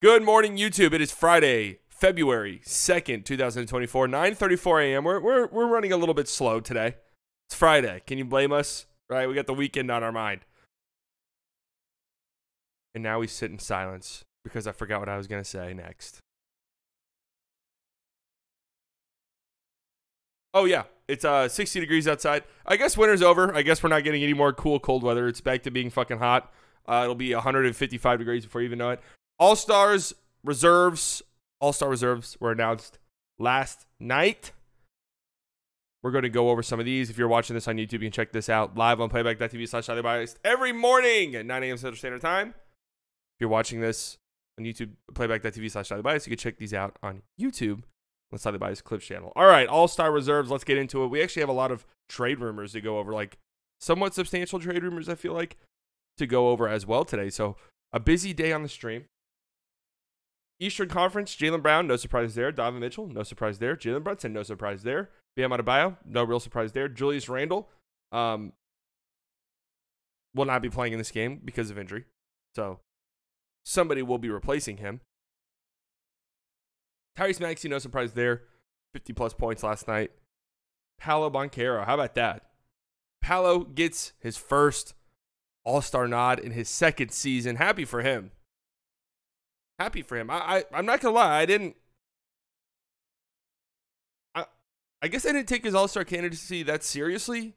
Good morning, YouTube. It is Friday, February 2nd, 2024, 9:34 a.m. We're running a little bit slow today. It's Friday. Can you blame us? Right? We got the weekend on our mind. And now we sit in silence because I forgot what I was going to say next. Oh, yeah. It's 60 degrees outside. I guess winter's over. I guess we're not getting any more cool, cold weather. It's back to being fucking hot. It'll be 155 degrees before you even know it. All-Star reserves were announced last night. We're going to go over some of these. If you're watching this on YouTube, you can check this out live on playback.tv/highlybiased every morning at 9 a.m. Central Standard Time. If you're watching this on YouTube, playback.tv/highlybiased, you can check these out on YouTube on the Slightly Biased Clips channel. All right, All-Star reserves. Let's get into it. We actually have a lot of trade rumors to go over, like somewhat substantial trade rumors, I feel like, to go over as well today. So a busy day on the stream. Eastern Conference, Jaylen Brown, no surprise there. Donovan Mitchell, no surprise there. Jalen Brunson, no surprise there. Bam Adebayo, no real surprise there. Julius Randle will not be playing in this game because of injury. So somebody will be replacing him. Tyrese Maxey, no surprise there. 50-plus points last night. Paolo Banchero, how about that? Paolo gets his first All-Star nod in his second season. Happy for him. Happy for him. I'm not going to lie. I guess I didn't take his All-Star candidacy that seriously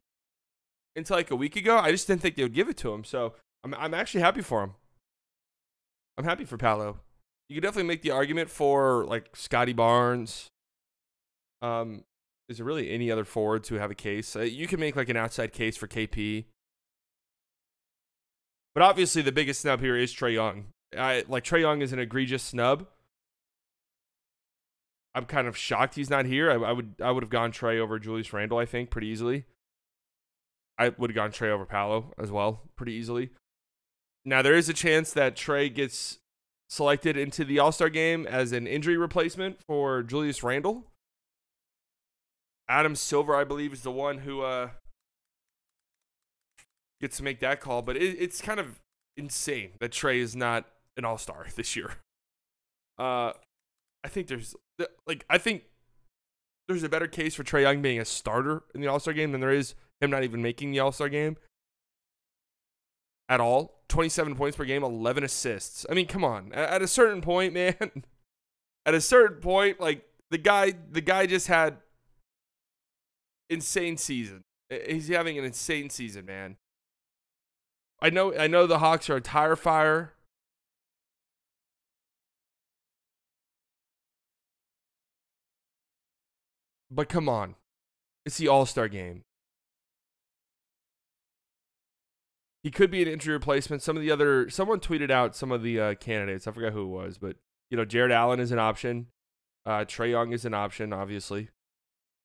until like a week ago. I just didn't think they would give it to him. So I'm actually happy for him. I'm happy for Paolo. You could definitely make the argument for like Scotty Barnes. Is there really any other forwards who have a case? You can make like an outside case for KP. But obviously the biggest snub here is Trae Young. Trae Young is an egregious snub. I'm kind of shocked he's not here. I would have gone Trae over Julius Randle, I think, pretty easily. I would have gone Trae over Paolo as well, pretty easily. Now, there is a chance that Trae gets selected into the All-Star game as an injury replacement for Julius Randle. Adam Silver, I believe, is the one who gets to make that call. But it's kind of insane that Trae is not an All-Star this year. I think there's a better case for Trae Young being a starter in the All-Star game than there is him not even making the All-Star game at all. 27 points per game, 11 assists. I mean, come on. At a certain point, man, at a certain point, like the guy just had insane season. He's having an insane season, man. I know the Hawks are a tire fire. But come on. It's the All-Star game. He could be an injury replacement. Someone tweeted out some of the candidates. I forgot who it was, but Jared Allen is an option. Trae Young is an option, obviously.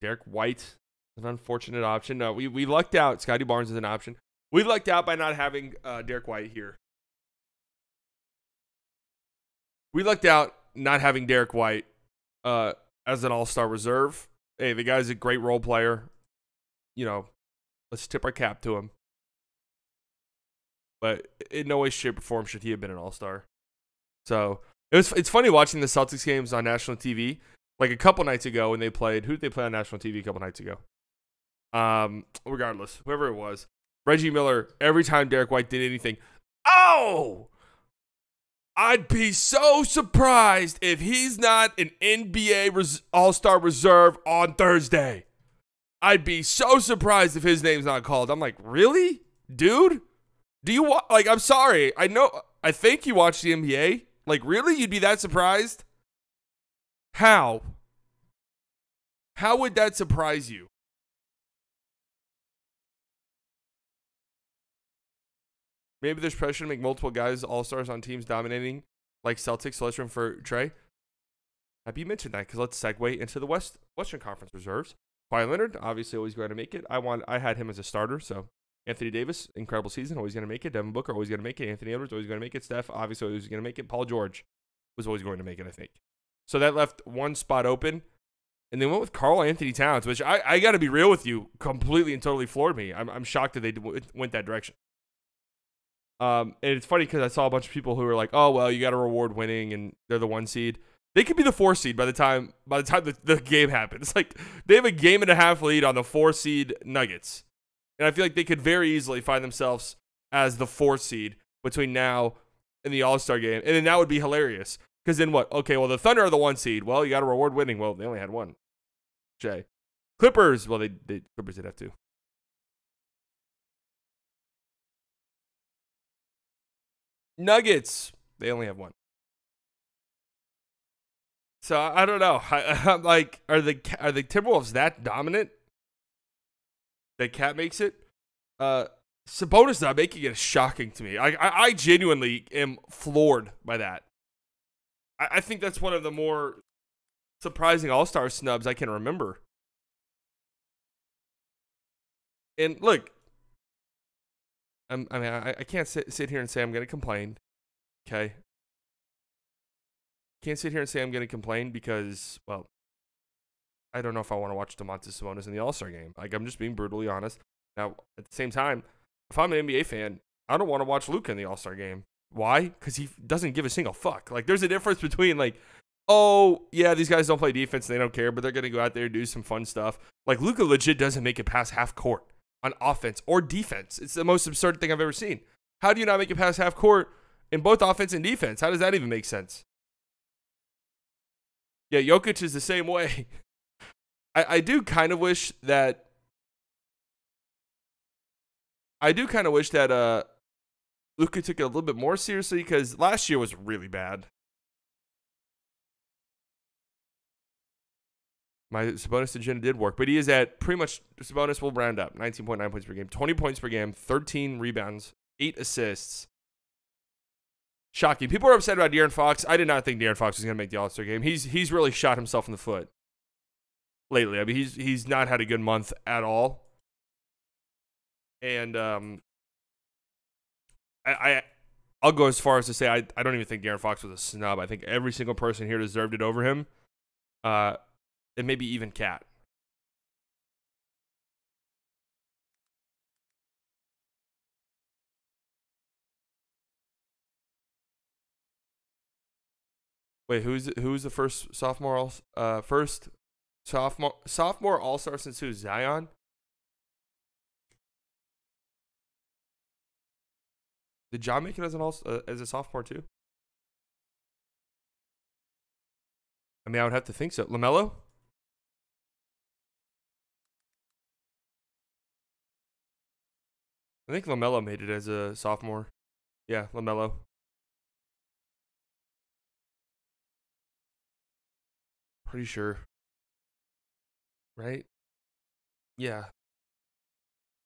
Derek White is an unfortunate option. No, we lucked out. Scotty Barnes is an option. We lucked out by not having Derek White here. We lucked out not having Derek White as an All-Star reserve. Hey, the guy's a great role player. Let's tip our cap to him. But in no way, shape, or form should he have been an All-Star. So it's funny watching the Celtics games on national TV. Like a couple nights ago when they played, who did they play on national TV a couple nights ago? Regardless, whoever it was. Reggie Miller, every time Derek White did anything, I'd be so surprised if he's not an NBA All-Star reserve on Thursday. I'd be so surprised if his name's not called. I'm like, really? Dude? Do you I'm sorry. I think you watch the NBA. Like, really? You'd be that surprised? How? How would that surprise you? Maybe there's pressure to make multiple guys All-Stars on teams dominating like Celtics, so let's room for Trae. Happy you mentioned that because let's segue into the Western Conference reserves. Kawhi Leonard, obviously always going to make it. I had him as a starter, so Anthony Davis, incredible season, always going to make it. Devin Booker, always going to make it. Anthony Edwards, always going to make it. Steph, obviously always going to make it. Paul George was always going to make it, I think. So that left one spot open. And they went with Karl Anthony Towns, which I got to be real with you, completely and totally floored me. I'm shocked that they went that direction. And it's funny because I saw a bunch of people who were like, "Oh well, you got to reward winning, and they're the 1 seed." They could be the 4 seed by the time the game happens. Like they have a game and a half lead on the 4 seed Nuggets, and I feel like they could very easily find themselves as the 4 seed between now and the All-Star game, and then that would be hilarious. Because then what? Okay, well the Thunder are the 1 seed. Well, you got to reward winning. Well, they only had one. Jay, Clippers. Well, they Clippers did have 2. Nuggets. They only have 1. So I don't know. I'm like, are the Timberwolves that dominant that Cat makes it? Sabonis not making it is shocking to me. I genuinely am floored by that. I think that's one of the more surprising All-Star snubs I can remember. And look, I can't sit here and say I'm going to complain. Okay. Can't sit here and say I'm going to complain because, well, I don't know if I want to watch Domantas Sabonis in the All-Star game. Like, I'm just being brutally honest. Now, at the same time, if I'm an NBA fan, I don't want to watch Luka in the All-Star game. Why? Because he doesn't give a single fuck. Like, there's a difference between, like, oh, yeah, these guys don't play defense and they don't care, but they're going to go out there and do some fun stuff. Like, Luka legit doesn't make it past half court on offense or defense. It's the most absurd thing I've ever seen. How do you not make it past half court in both offense and defense? How does that even make sense? Yeah, Jokic is the same way. I do kind of wish that Luka took it a little bit more seriously because last year was really bad. My Sabonis agenda did work, but he is at pretty much, Sabonis will round up 19.9 points per game, 20 points per game, 13 rebounds, 8 assists. Shocking. People are upset about De'Aaron Fox. I did not think De'Aaron Fox was going to make the All-Star game. He's really shot himself in the foot lately. I mean, he's not had a good month at all. And I'll go as far as to say I don't even think De'Aaron Fox was a snub. I think every single person here deserved it over him. And maybe even Cat. Wait, who's the first sophomore All-Star since who? Zion? Did John make it as as a sophomore too? I mean, I would have to think so. LaMelo? I think LaMelo made it as a sophomore. Yeah, LaMelo. Pretty sure. Right? Yeah.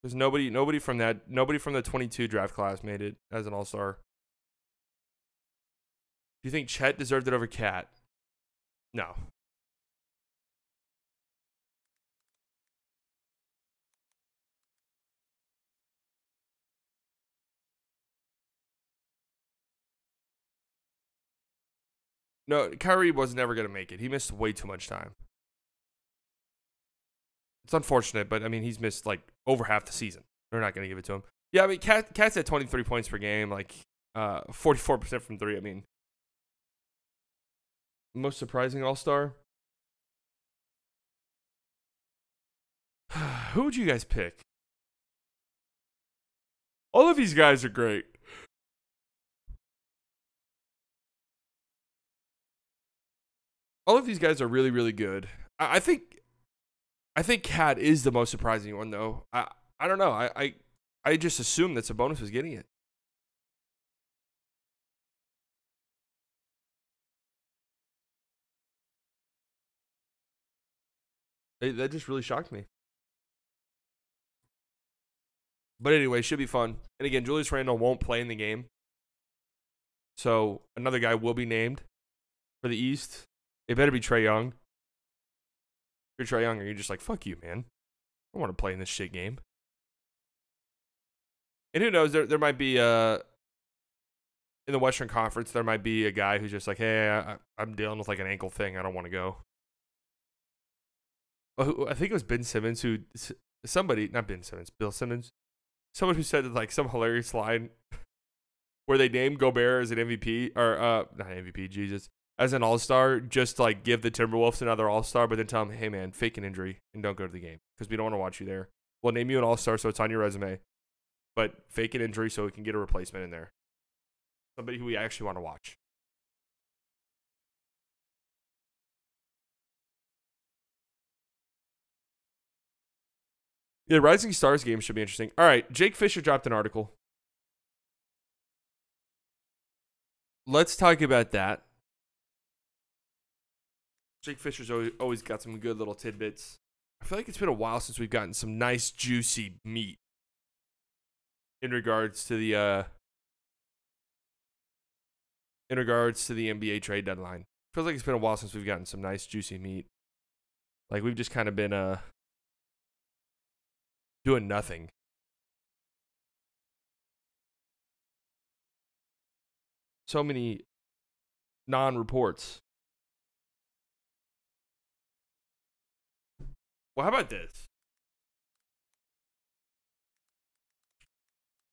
There's nobody from the 22 draft class made it as an All-Star. Do you think Chet deserved it over Cat? No. No, Kyrie was never going to make it. He missed way too much time. It's unfortunate, but I mean, he's missed like over half the season. They're not going to give it to him. Yeah, I mean, Cat's at 23 points per game, like 44% from 3. I mean, most surprising All-Star? Who would you guys pick? All of these guys are great. All of these guys are really, really good. I think Cat is the most surprising one, though. I don't know. I just assumed that Sabonis was getting it. That just really shocked me. But anyway, should be fun. And again, Julius Randle won't play in the game. So another guy will be named for the East. It better be Trae Young. If you're Trae Young, or you're just like, fuck you, man. I don't want to play in this shit game. And who knows, there might be in the Western Conference, there might be a guy who's just like, hey, I'm dealing with like an ankle thing. I don't want to go. I think it was Ben Simmons who, somebody, not Ben Simmons, Bill Simmons, someone who said like some hilarious line. where they name Gobert as an MVP or not MVP, Jesus, as an All-Star, just to like give the Timberwolves another All-Star, but then tell them, hey man, fake an injury and don't go to the game because we don't want to watch you there. We'll name you an All-Star so it's on your resume, but fake an injury so we can get a replacement in there, somebody who we actually want to watch. Yeah, Rising Stars game should be interesting. All right, Jake Fisher dropped an article. Let's talk about that. Jake Fisher's always got some good little tidbits. I feel like it's been a while since we've gotten some nice, juicy meat in regards to the NBA trade deadline. Feels like it's been a while since we've gotten some nice, juicy meat. Like we've just kind of been doing nothing. So many non-reports. Well, how about this?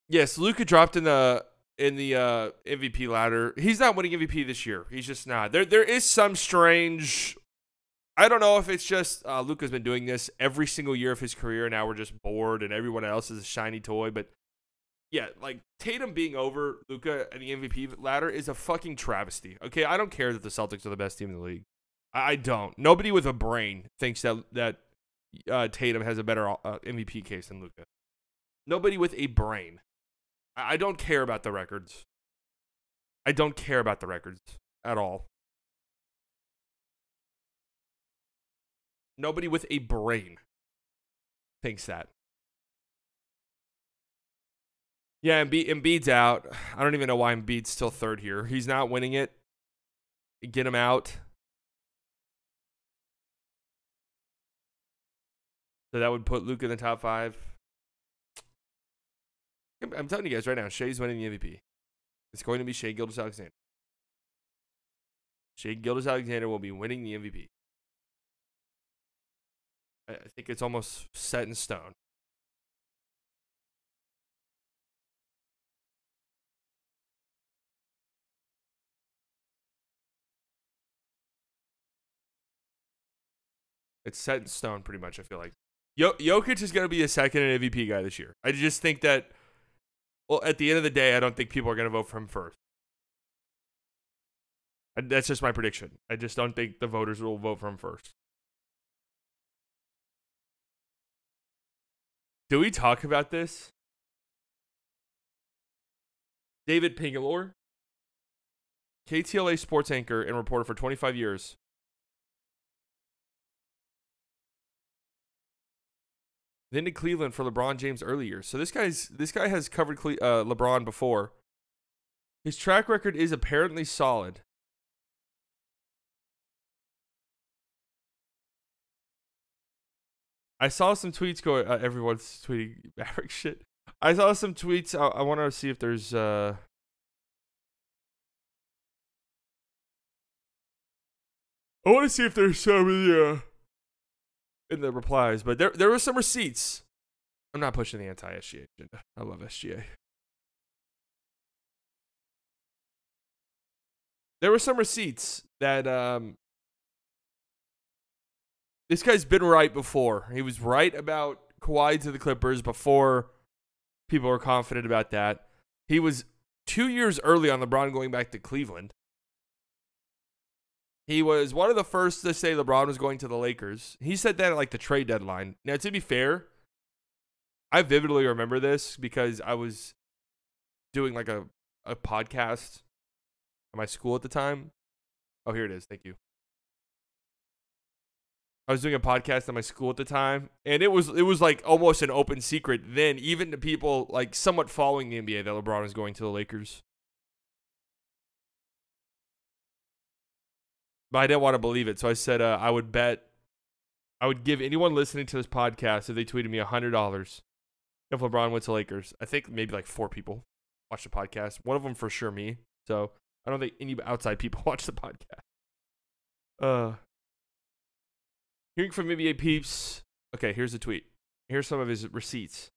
Yes, Luka dropped in the MVP ladder. He's not winning MVP this year. He's just not. There is some strange. I don't know if it's just Luka's been doing this every single year of his career. Now we're just bored, and everyone else is a shiny toy. But yeah, like Tatum being over Luka and the MVP ladder is a fucking travesty. Okay, I don't care that the Celtics are the best team in the league. I don't. Nobody with a brain thinks that Tatum has a better MVP case than Luka. Nobody with a brain. I don't care about the records. I don't care about the records at all. Nobody with a brain thinks that. Yeah, Embiid's out. I don't even know why Embiid's still third here. He's not winning it. Get him out. So that would put Luka in the top 5. I'm telling you guys right now, Shai's winning the MVP. It's going to be Shai Gilgeous-Alexander. Shai Gilgeous-Alexander will be winning the MVP. I think it's almost set in stone. It's set in stone pretty much, I feel like. Jokic is going to be a second MVP guy this year. I just think that, well, at the end of the day, I don't think people are going to vote for him first. That's just my prediction. I just don't think the voters will vote for him first. Do we talk about this? David Pingalore, KTLA sports anchor and reporter for 25 years. Then to Cleveland for LeBron James earlier. So this guy has covered LeBron before. His track record is apparently solid. I saw some tweets going. Everyone's tweeting Maverick shit. I saw some tweets. I want to see if there's. I want to see if there's some in the replies, but there were some receipts. I'm not pushing the anti-SGA agenda. I love SGA. There were some receipts that this guy's been right before. He was right about Kawhi to the Clippers before people were confident about that. He was 2 years early on LeBron going back to Cleveland. He was one of the first to say LeBron was going to the Lakers. He said that at like the trade deadline. Now, to be fair, I vividly remember this because I was doing like a podcast at my school at the time. Oh, here it is. Thank you. I was doing a podcast at my school at the time, and it was like almost an open secret then, even to people like somewhat following the NBA, that LeBron was going to the Lakers. But I didn't want to believe it, so I said I would give anyone listening to this podcast if they tweeted me $100 if LeBron went to Lakers. I think maybe like 4 people watch the podcast. One of them for sure me. So I don't think any outside people watch the podcast. Hearing from NBA peeps. Okay, here's a tweet. Here's some of his receipts.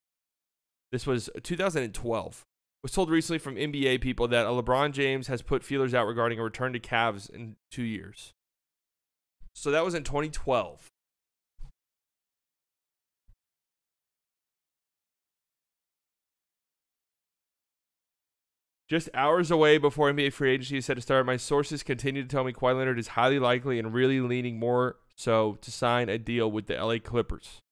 This was 2012 was told recently from NBA people that LeBron James has put feelers out regarding a return to Cavs in 2 years. So that was in 2012. Just hours away before NBA free agency is set to start, my sources continue to tell me Kawhi Leonard is highly likely and really leaning more so to sign a deal with the LA Clippers.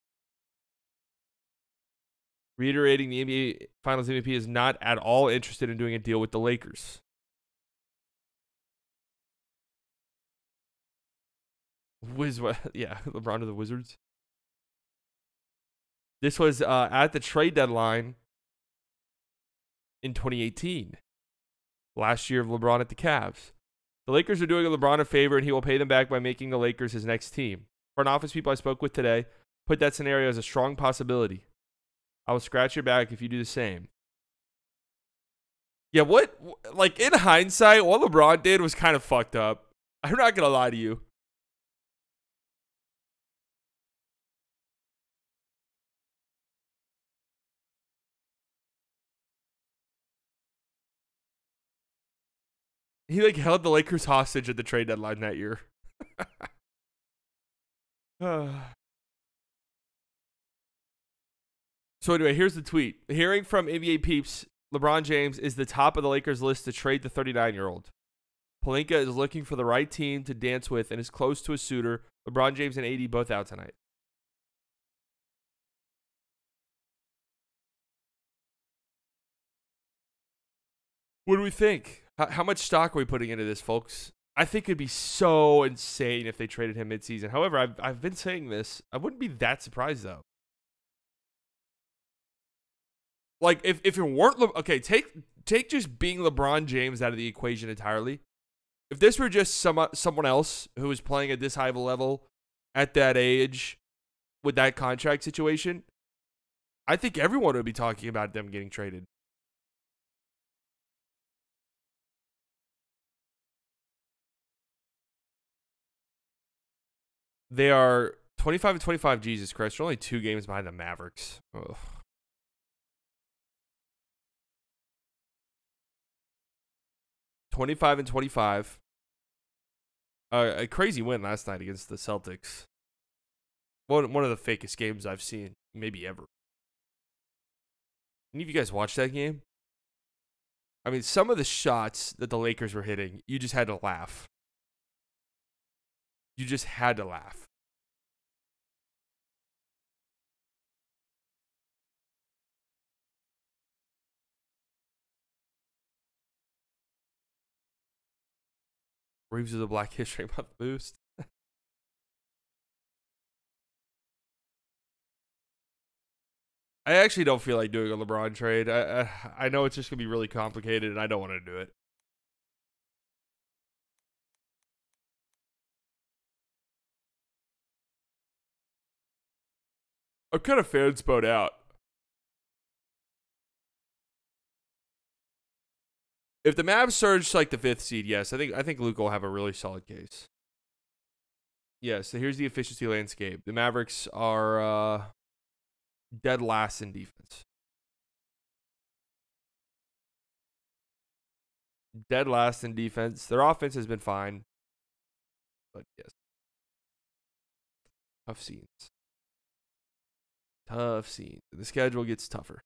Reiterating, the NBA Finals MVP is not at all interested in doing a deal with the Lakers. Yeah, LeBron to the Wizards. This was at the trade deadline in 2018. Last year of LeBron at the Cavs. The Lakers are doing LeBron a favor, and he will pay them back by making the Lakers his next team. Front office people I spoke with today put that scenario as a strong possibility. I will scratch your back if you do the same. Yeah, like in hindsight, what LeBron did was kind of fucked up. I'm not going to lie to you. He like held the Lakers hostage at the trade deadline that year. So anyway, here's the tweet. Hearing from NBA peeps, LeBron James is the top of the Lakers list to trade the 39-year-old. Pelinka is looking for the right team to dance with and is close to a suitor. LeBron James and AD both out tonight. What do we think? How much stock are we putting into this, folks? I think it'd be so insane if they traded him midseason. However, I've been saying this. I wouldn't be that surprised, though. Like, if it weren't... Okay, take just being LeBron James out of the equation entirely. If this were just someone else who was playing at this high of a level at that age with that contract situation, I think everyone would be talking about them getting traded. They are 25 and 25. Jesus Christ, they're only 2 games behind the Mavericks. Ugh. $25 and 25. A crazy win last night against the Celtics. One of the fakest games I've seen, maybe ever. Any of you guys watch that game? I mean, some of the shots that the Lakers were hitting, you just had to laugh. You just had to laugh. Reeves is a Black History Month boost. I actually don't feel like doing a LeBron trade. I know it's just going to be really complicated, and I don't want to do it. I'm kind of fan-spoed out. If the Mavs surge to like the 5th seed, yes, I think Luka will have a really solid case. Yeah, so here's the efficiency landscape. The Mavericks are dead last in defense. Dead last in defense. Their offense has been fine. But yes. Tough scenes. Tough scenes. The schedule gets tougher.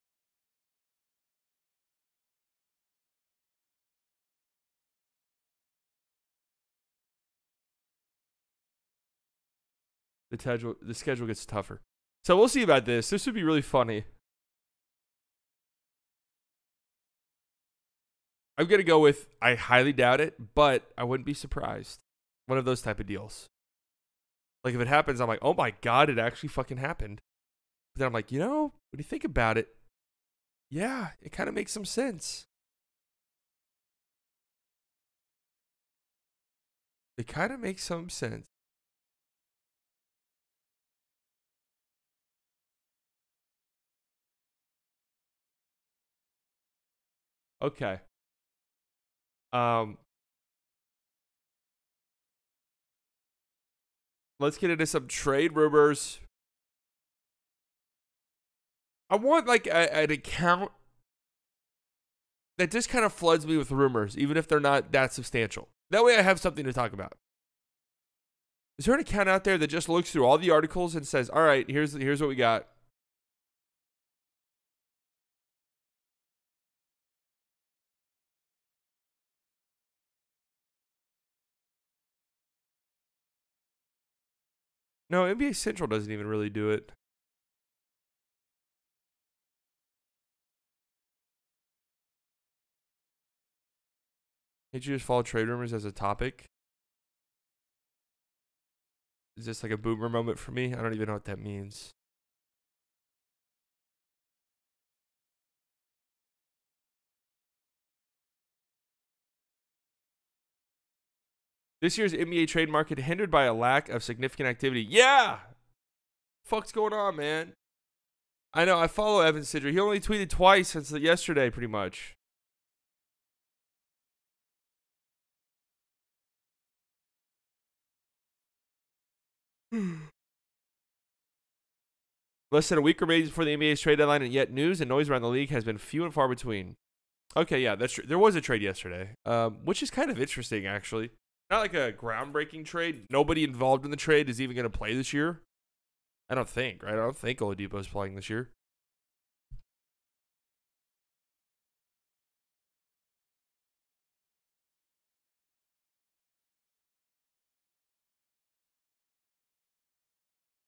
The schedule gets tougher. So we'll see about this. This would be really funny. I'm going to go with, I highly doubt it, but I wouldn't be surprised. One of those type of deals. Like, if it happens, I'm like, oh my God, it actually fucking happened. But then I'm like, when you think about it, yeah, it kind of makes some sense. It kind of makes some sense. Okay. Let's get into some trade rumors. I want like an account that just kind of floods me with rumors, even if they're not that substantial. That way I have something to talk about. Is there an account out there that just looks through all the articles and says, all right, here's what we got? No, NBA Central doesn't even really do it. Did you just follow trade rumors as a topic? Is this like a boomer moment for me? I don't even know what that means. This year's NBA trade market hindered by a lack of significant activity. Yeah! Fuck's going on, man? I know, I follow Evan Sidra. He only tweeted twice since yesterday, pretty much. Less than a week remains before the NBA's trade deadline, and yet news and noise around the league has been few and far between. Okay, yeah, that's true. There was a trade yesterday, which is kind of interesting, actually. Not like a groundbreaking trade. Nobody involved in the trade is even going to play this year. I don't think, right? I don't think Oladipo is playing this year.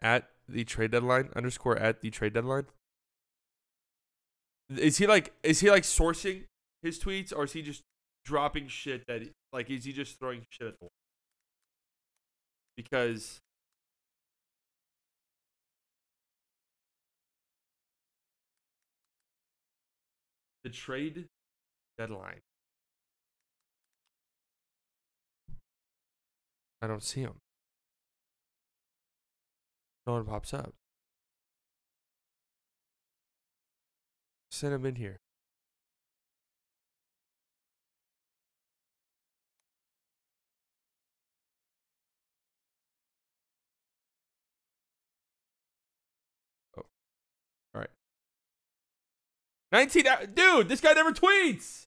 At the trade deadline _ at the trade deadline. Is he like sourcing his tweets, or is he just dropping shit that like is he just throwing shit at the wall? Because the trade deadline, I don't see him. No one pops up. Send him in here. Oh, all right. 19, dude, this guy never tweets.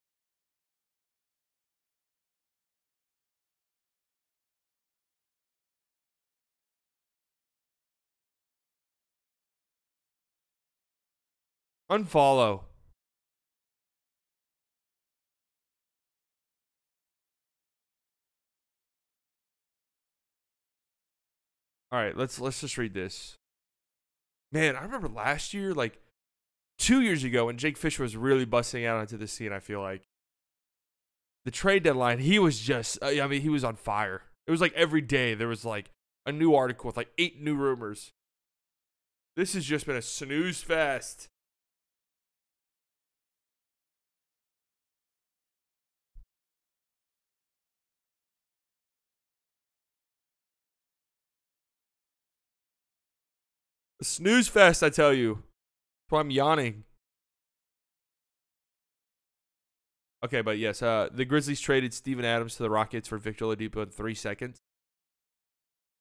Unfollow. All right, let's just read this. Man, I remember last year, like 2 years ago, when Jake Fisher was really busting out onto the scene. I feel like the trade deadline, he was just, I mean, he was on fire. It was like every day there was like a new article with like 8 new rumors. This has just been a snooze fest. A snooze fest, I tell you. That's why I'm yawning. Okay, but yes, the Grizzlies traded Steven Adams to the Rockets for Victor Oladipo in 3 seconds.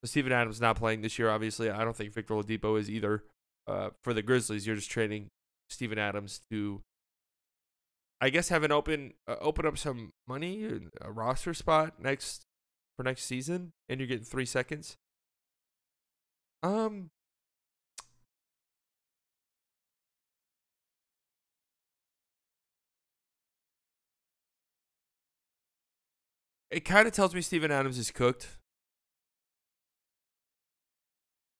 So Steven Adams not playing this year, obviously. I don't think Victor Oladipo is either. For the Grizzlies, you're just trading Steven Adams to, I guess, have an open up some money, a roster spot for next season, and you're getting 3 seconds. It kind of tells me Steven Adams is cooked.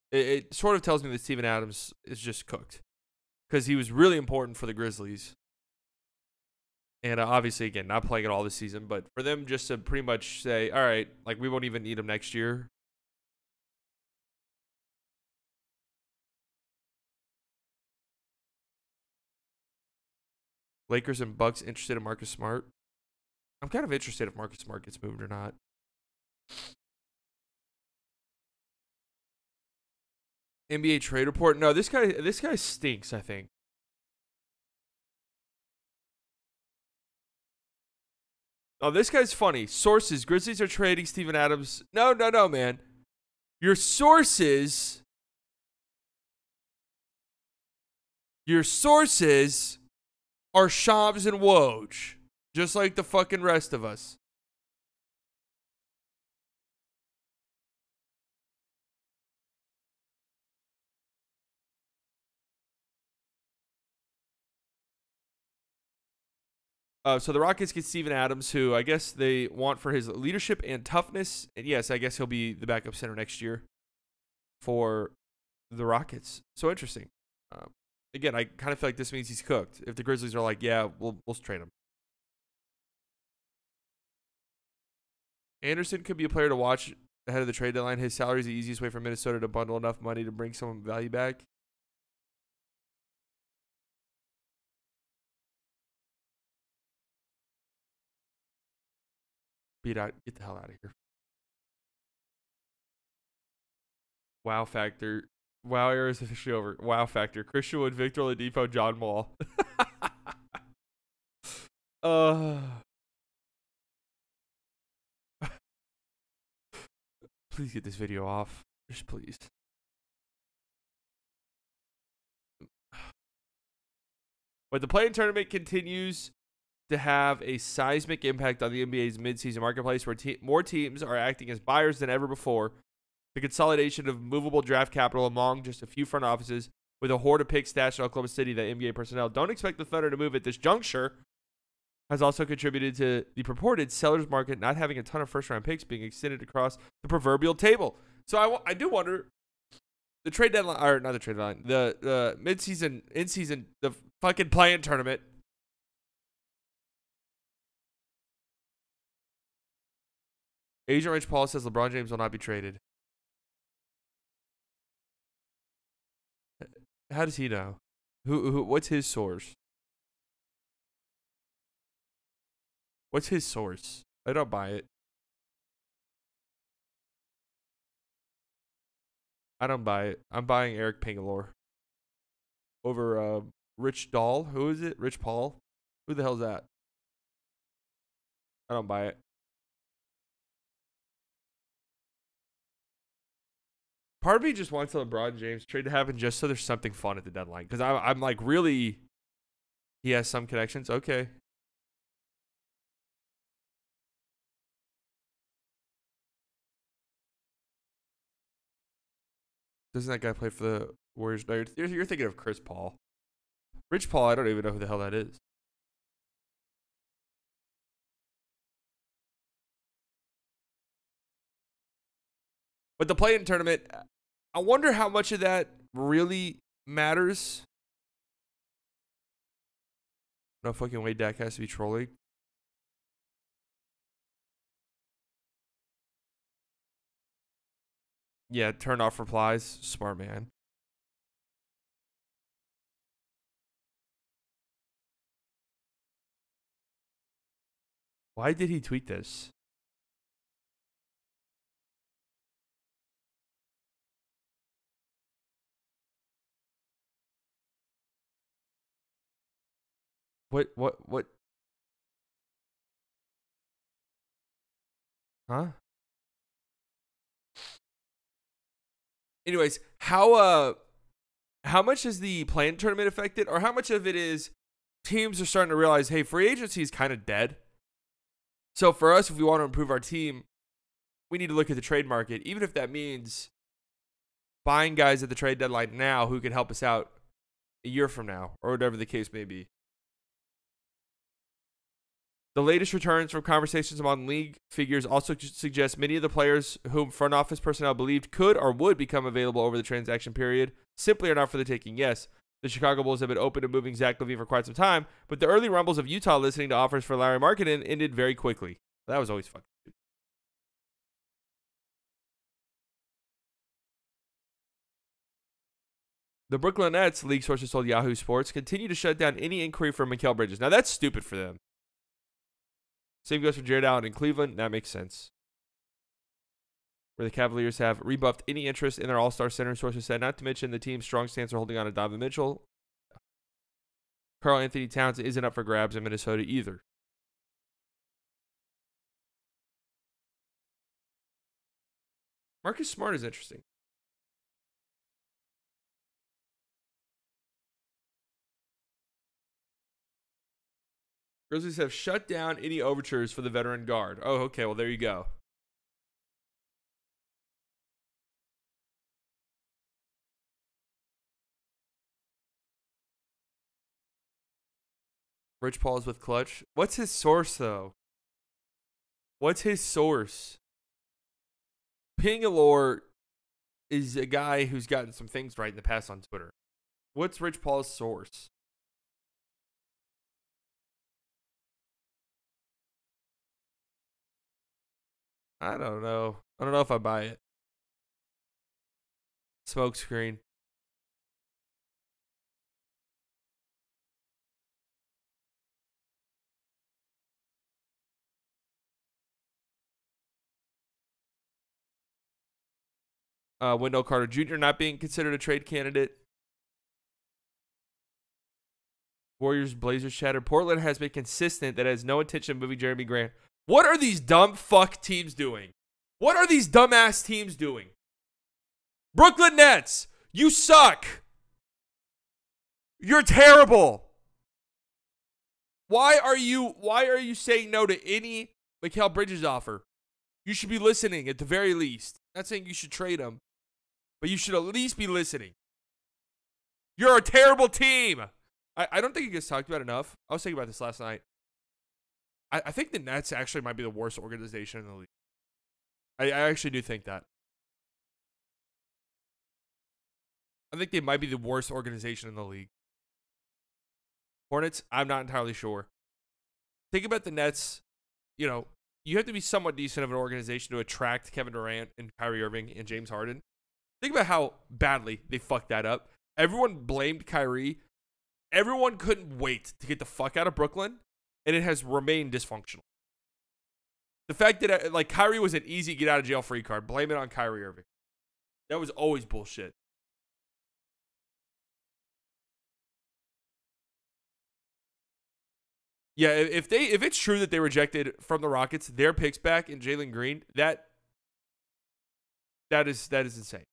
It sort of tells me that Steven Adams is just cooked because he was really important for the Grizzlies. And obviously, again, not playing at all this season, but for them just to pretty much say, all right, like we won't even need him next year. Lakers and Bucks interested in Marcus Smart. I'm kind of interested if Marcus Smart gets moved or not. NBA trade report. No, this guy stinks, I think. Oh, this guy's funny. Sources: Grizzlies are trading Steven Adams. No, man. Your sources are Shams and Woj. just like the fucking rest of us. So the Rockets get Steven Adams, who I guess they want for his leadership and toughness. And yes, I guess he'll be the backup center next year for the Rockets. So interesting. Again, I kind of feel like this means he's cooked. If the Grizzlies are like, yeah, we'll trade him. Anderson could be a player to watch ahead of the trade deadline. His salary is the easiest way for Minnesota to bundle enough money to bring some value back. Get the hell out of here. Wow factor. Wow era is officially over. Wow factor. Christian Wood, Victor Oladipo, John Wall. Please get this video off. Just please. But the play-in tournament continues to have a seismic impact on the NBA's midseason marketplace, where more teams are acting as buyers than ever before. The consolidation of movable draft capital among just a few front offices, with a hoard of picks stashed in Oklahoma City that NBA personnel don't expect the Thunder to move at this juncture, has also contributed to the purported sellers market not having a ton of first-round picks being extended across the proverbial table. So I do wonder, the trade deadline, or not the trade deadline, the midseason, in-season, the fucking play-in tournament. Agent Rich Paul says LeBron James will not be traded. How does he know? What's his source? What's his source? I don't buy it. I don't buy it. I'm buying Eric Pingalore over Rich Dahl. Who is it? Rich Paul? Who the hell's that? I don't buy it. Part of me just wants a LeBron James trade to happen just so there's something fun at the deadline. Because I'm like, really, he has some connections. Okay. Doesn't that guy play for the Warriors? No, you're thinking of Chris Paul. Rich Paul, I don't even know who the hell that is. But the play-in tournament, I wonder how much of that really matters. No fucking way Dak has to be trolling. Yeah, turn off replies. Smart man. Why did he tweet this? What? Huh? Anyways, how much is the play-in tournament affected, or how much of it is teams are starting to realize, hey, free agency is kind of dead. So for us, if we want to improve our team, we need to look at the trade market, even if that means buying guys at the trade deadline now who can help us out a year from now, or whatever the case may be. The latest returns from conversations among league figures also suggest many of the players whom front office personnel believed could or would become available over the transaction period simply are not for the taking. Yes, the Chicago Bulls have been open to moving Zach LaVine for quite some time, but the early rumbles of Utah listening to offers for Larry Markkinen ended very quickly. That was always fun. The Brooklyn Nets, league sources told Yahoo Sports, continue to shut down any inquiry for Mikal Bridges. Now, that's stupid for them. Same goes for Jared Allen in Cleveland. That makes sense. Where the Cavaliers have rebuffed any interest in their all-star center, sources said, not to mention the team's strong stance are holding on to Donovan Mitchell. Karl Anthony Towns isn't up for grabs in Minnesota either. Marcus Smart is interesting. Grizzlies have shut down any overtures for the veteran guard. Oh, okay. Well, there you go. Rich Paul's with Clutch. What's his source, though? What's his source? Pingalore is a guy who's gotten some things right in the past on Twitter. What's Rich Paul's source? I don't know. I don't know if I buy it. Smoke screen. Wendell Carter Jr. not being considered a trade candidate. Warriors, Blazers shattered. Portland has been consistent that it has no intention of moving Jeremy Grant. What are these dumb fuck teams doing? What are these dumbass teams doing? Brooklyn Nets, you suck. You're terrible. Why are you saying no to any Mikal Bridges offer? You should be listening at the very least. Not saying you should trade him, but you should at least be listening. You're a terrible team. I don't think it gets talked about enough. I was thinking about this last night. I think the Nets actually might be the worst organization in the league. I actually do think that. I think they might be the worst organization in the league. Hornets, I'm not entirely sure. Think about the Nets. You know, you have to be somewhat decent of an organization to attract Kevin Durant and Kyrie Irving and James Harden. Think about how badly they fucked that up. Everyone blamed Kyrie. Everyone couldn't wait to get the fuck out of Brooklyn, and it has remained dysfunctional. The fact that like Kyrie was an easy get out of jail free card, blame it on Kyrie Irving. That was always bullshit. Yeah, if it's true that they rejected from the Rockets their picks back in Jalen Green, that is insane.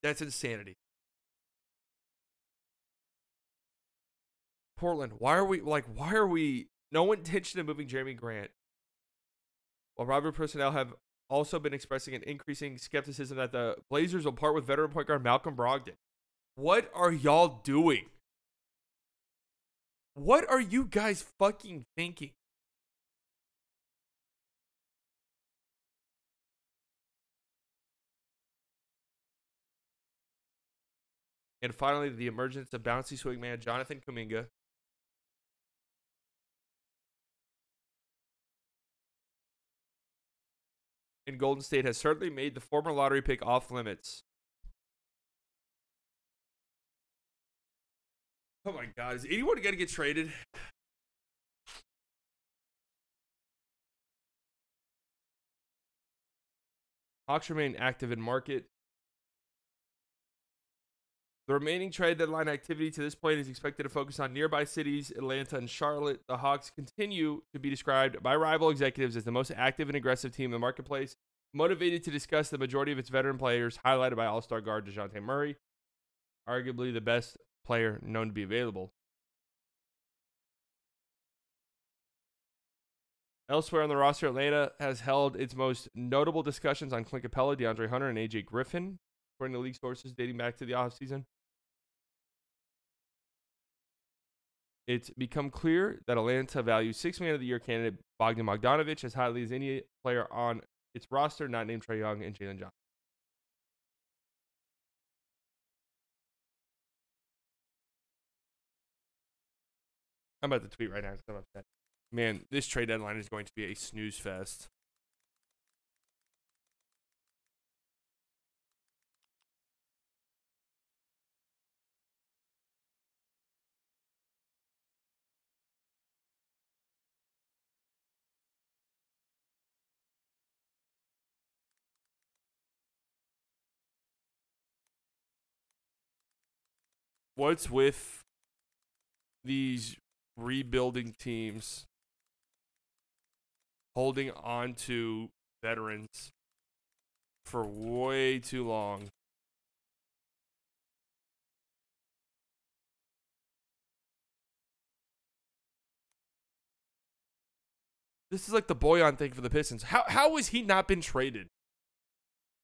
That's insanity. Portland, why are we no intention of moving Jeremy Grant? While Robert personnel have also been expressing an increasing skepticism that the Blazers will part with veteran point guard Malcolm Brogdon. What are y'all doing? What are you guys fucking thinking? And finally, the emergence of bouncy swingman Jonathan Kuminga. And Golden State has certainly made the former lottery pick off limits. Oh my God, is anyone going to get traded? Hawks remain active in market. The remaining trade deadline activity to this point is expected to focus on nearby cities, Atlanta and Charlotte. The Hawks continue to be described by rival executives as the most active and aggressive team in the marketplace, motivated to discuss the majority of its veteran players, highlighted by all-star guard DeJounte Murray, arguably the best player known to be available. Elsewhere on the roster, Atlanta has held its most notable discussions on Clint Capella, DeAndre Hunter, and AJ Griffin, according to league sources dating back to the offseason. It's become clear that Atlanta values Sixth Man of the Year candidate Bogdan Bogdanovic as highly as any player on its roster not named Trae Young and Jalen Johnson. I'm about to tweet right now because I'm upset. Man, this trade deadline is going to be a snooze fest. What's with these rebuilding teams holding on to veterans for way too long? This is like the Boyan thing for the Pistons. How has he not been traded?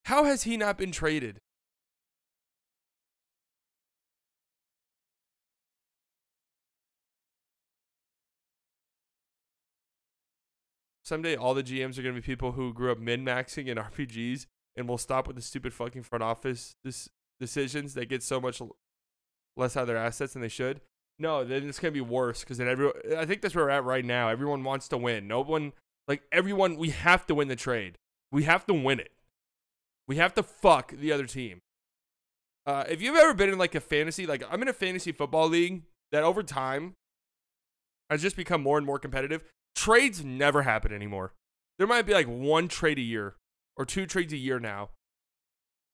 How has he not been traded? Someday all the GMs are going to be people who grew up min-maxing in RPGs and will stop with the stupid fucking front office decisions that get so much less out of their assets than they should. No, then it's going to be worse because then I think that's where we're at right now. Everyone wants to win. No one, like everyone, we have to win the trade. We have to win it. We have to fuck the other team. If you've ever been in like a fantasy, like I'm in a fantasy football league that over time has just become more and more competitive. Trades never happen anymore. There might be like one trade a year or two trades a year now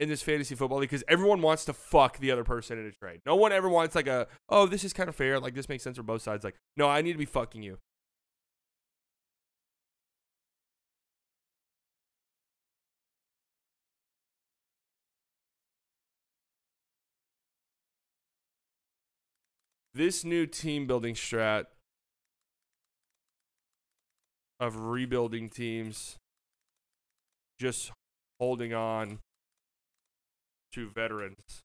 in this fantasy football league because everyone wants to fuck the other person in a trade. No one ever wants like oh, this is kind of fair. Like this makes sense for both sides. Like, no, I need to be fucking you. This new team building strat of rebuilding teams, just holding on to veterans,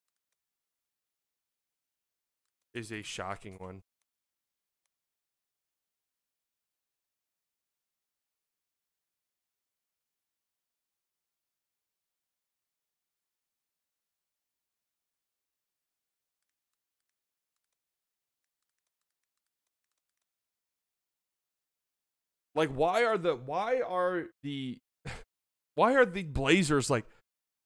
is a shocking one. Like, why are the Blazers like?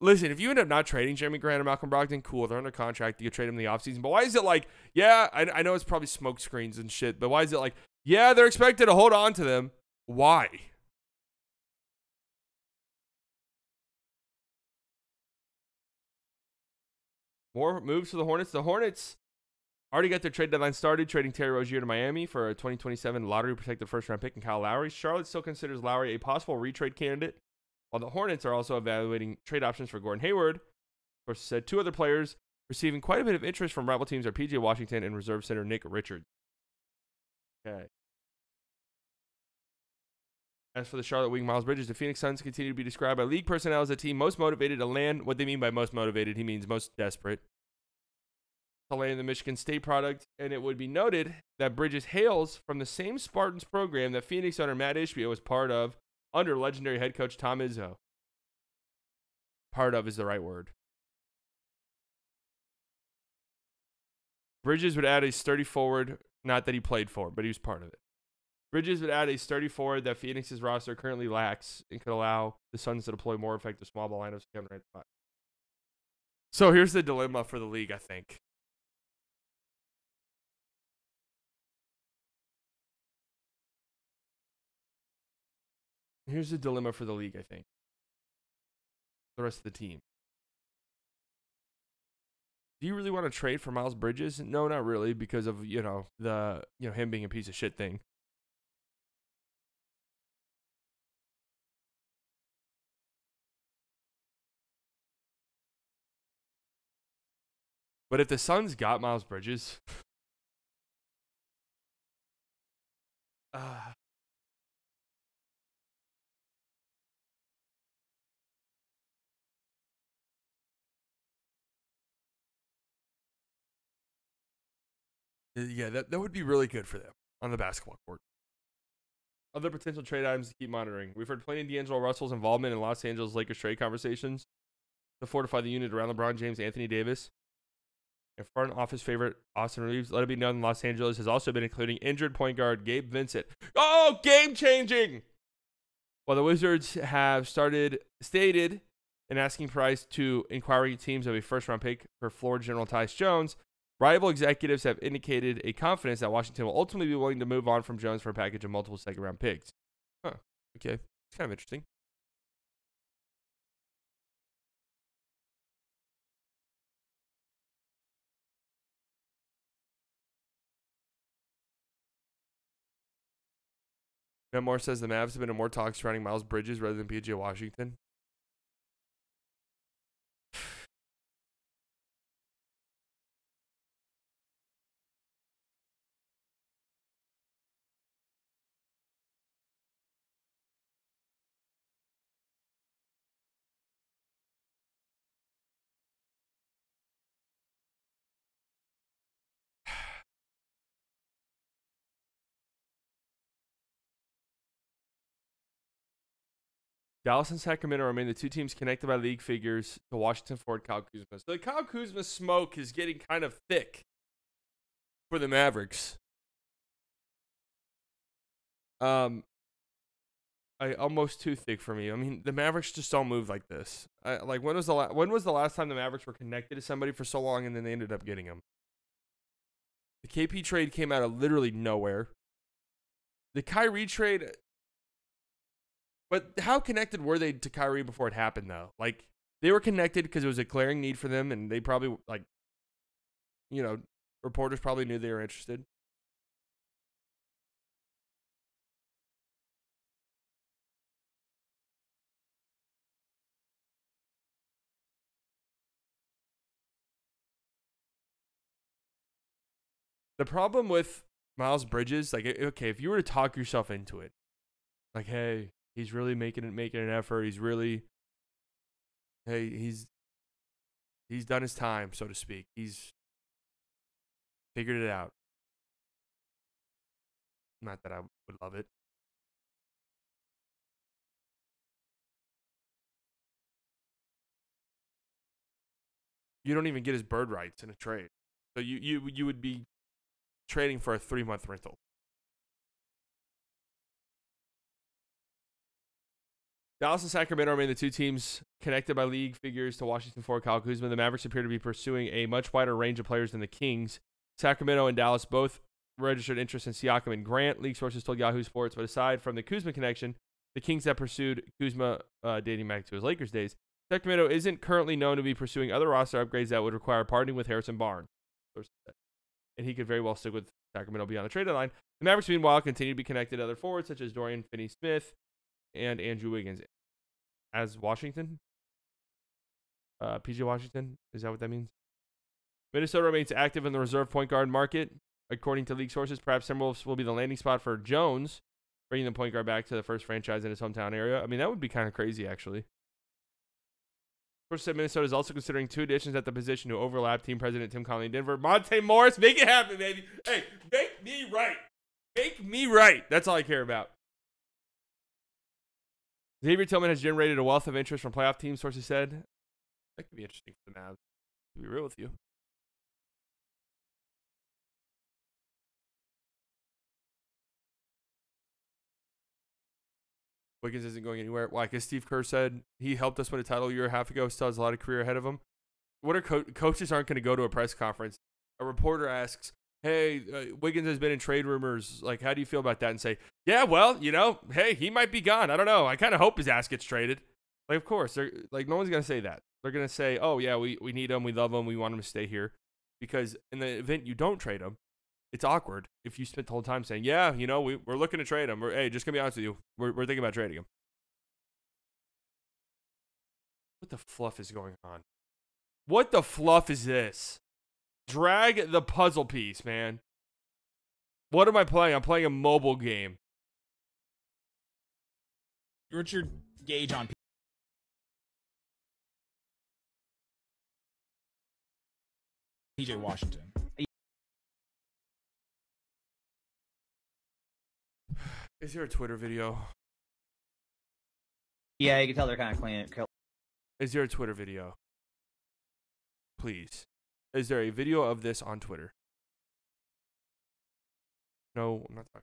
Listen, if you end up not trading Jeremy Grant and Malcolm Brogdon, cool. They're under contract. You could trade them in the offseason. But why is it like, yeah, I know it's probably smoke screens and shit, but why is it like, yeah, they're expected to hold on to them? Why? More moves for the Hornets. The Hornets already got their trade deadline started, trading Terry Rozier to Miami for a 2027 lottery-protected first-round pick and Kyle Lowry. Charlotte still considers Lowry a possible retrade candidate, while the Hornets are also evaluating trade options for Gordon Hayward. Of course, said two other players receiving quite a bit of interest from rival teams are P.J. Washington and reserve center Nick Richards. Okay. As for the Charlotte wing Miles Bridges, the Phoenix Suns continue to be described by league personnel as a team most motivated to land. What they mean by most motivated, he means most desperate to land the Michigan State product. And it would be noted that Bridges hails from the same Spartans program that Phoenix owner Matt Ishbia was part of under legendary head coach Tom Izzo. Part of is the right word. Bridges would add a sturdy forward, not that he played for, but he was part of it. Bridges would add a sturdy forward that Phoenix's roster currently lacks and could allow the Suns to deploy more effective small ball lineups. So here's the dilemma for the league, I think. Here's the dilemma for the league, I think. The rest of the team. Do you really want to trade for Miles Bridges? No, not really, because of, him being a piece of shit thing. But if the Suns got Miles Bridges, yeah, that would be really good for them on the basketball court. Other potential trade items to keep monitoring. We've heard plenty of D'Angelo Russell's involvement in Los Angeles Lakers trade conversations to fortify the unit around LeBron James, Anthony Davis, and front office favorite Austin Reeves. Let it be known Los Angeles has also been including injured point guard Gabe Vincent. Oh, game changing! While the Wizards have stated an asking price to inquiring teams of a first-round pick for floor general Tyus Jones, rival executives have indicated a confidence that Washington will ultimately be willing to move on from Jones for a package of multiple second-round picks. Huh. Okay. It's kind of interesting. Matt Moore says the Mavs have been in more talks surrounding Miles Bridges rather than P.J. Washington. Dallas and Sacramento remain the two teams connected by league figures to Washington forward Kyle Kuzma. So the Kyle Kuzma smoke is getting kind of thick for the Mavericks. Almost too thick for me. I mean, the Mavericks just don't move like this. When was the last time the Mavericks were connected to somebody for so long and then they ended up getting him? The KP trade came out of literally nowhere. The Kyrie trade, but how connected were they to Kyrie before it happened though? Like they were connected because it was a glaring need for them, and they probably reporters probably knew they were interested. The problem with Miles Bridges, like, okay, if you were to talk yourself into it, like, hey, he's really making an effort. He's done his time, so to speak. He's figured it out. Not that I would love it. You don't even get his bird rights in a trade. So you would be trading for a 3-month rental. Dallas and Sacramento remain the two teams connected by league figures to Washington for Kyle Kuzma. The Mavericks appear to be pursuing a much wider range of players than the Kings. Sacramento and Dallas both registered interest in Siakam and Grant, league sources told Yahoo Sports. But aside from the Kuzma connection, the Kings have pursued Kuzma dating back to his Lakers days. Sacramento isn't currently known to be pursuing other roster upgrades that would require parting with Harrison Barnes. And he could very well stick with Sacramento beyond the trade deadline. The Mavericks, meanwhile, continue to be connected to other forwards such as Dorian Finney-Smith and Andrew Wiggins. As Washington? PJ Washington? Is that what that means? Minnesota remains active in the reserve point guard market. According to league sources, perhaps Timberwolves will be the landing spot for Jones, bringing the point guard back to the first franchise in his hometown area. I mean, that would be kind of crazy, actually. Sources said Minnesota is also considering two additions at the position to overlap team president Tim Connelly in Denver. Monte Morris, make it happen, baby. Hey, make me right. Make me right. That's all I care about. Xavier Tillman has generated a wealth of interest from playoff teams, sources said. That could be interesting for the Mavs, to be real with you. Wiggins isn't going anywhere. Like as Steve Kerr said, he helped us win a title a year and a half ago. Still has a lot of career ahead of him. What are coaches aren't going to go to a press conference? A reporter asks, hey, Wiggins has been in trade rumors. Like, how do you feel about that? And say, yeah, well, hey, he might be gone. I don't know. I kind of hope his ass gets traded. Like, of course, they're like, no one's going to say that. They're going to say, oh, yeah, we need him. We love him. We want him to stay here. Because in the event you don't trade him, it's awkward if you spent the whole time saying, yeah, we're looking to trade him. Hey, just going to be honest with you. We're thinking about trading him. What the fluff is going on? What the fluff is this? Drag the puzzle piece, man. What am I playing? I'm playing a mobile game. What's your gauge on PJ Washington? Is there a Twitter video? Yeah, you can tell they're kind of clean. Is there a Twitter video? Please. Is there a video of this on Twitter? No, I'm not talking.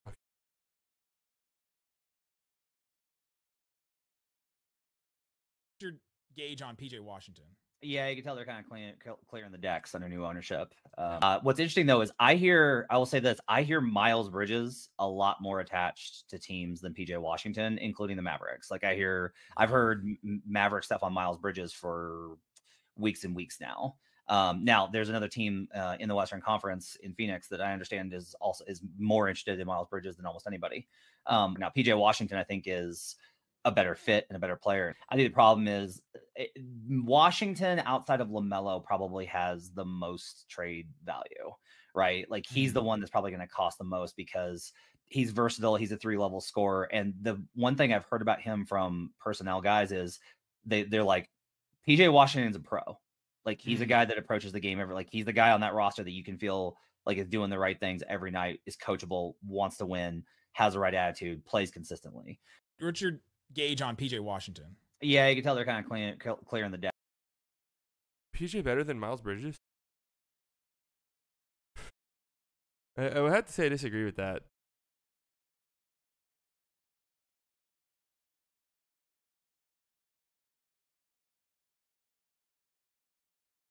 Okay. What's your gauge on PJ Washington? Yeah, you can tell they're kind of clearing the decks under new ownership. What's interesting though is I will say this, I hear Miles Bridges a lot more attached to teams than PJ Washington, including the Mavericks. Like I've heard Maverick stuff on Miles Bridges for weeks and weeks now. Now there's another team in the Western Conference in Phoenix that I understand is more interested in Miles Bridges than almost anybody. Now PJ Washington, I think, is a better fit and a better player. I think the problem is Washington outside of LaMelo probably has the most trade value, right? Like he's the one that's probably going to cost the most because he's versatile. He's a 3-level scorer. And the one thing I've heard about him from personnel guys is they're like, PJ Washington's a pro. Like he's a guy that approaches the game he's the guy on that roster that you can feel like is doing the right things every night, is coachable, wants to win, has the right attitude, plays consistently. What's your gauge on PJ Washington? Yeah, you can tell they're kind of clearing the deck. PJ better than Miles Bridges? I would have to say I disagree with that.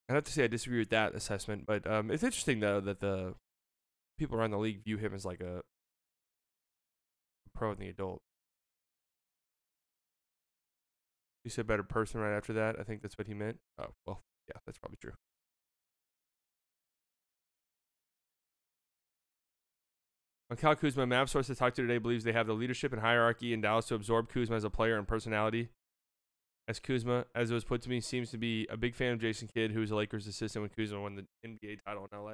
I'd have to say I disagree with that assessment, but it's interesting though that the people around the league view him as like a pro in the adult. You said better person right after that. I think that's what he meant. Oh, well, yeah, that's probably true. Mikal Kuzma, map source to talk to today, believes they have the leadership and hierarchy in Dallas to absorb Kuzma as a player and personality. As Kuzma, as it was put to me, seems to be a big fan of Jason Kidd, who was a Lakers assistant when Kuzma won the NBA title in LA.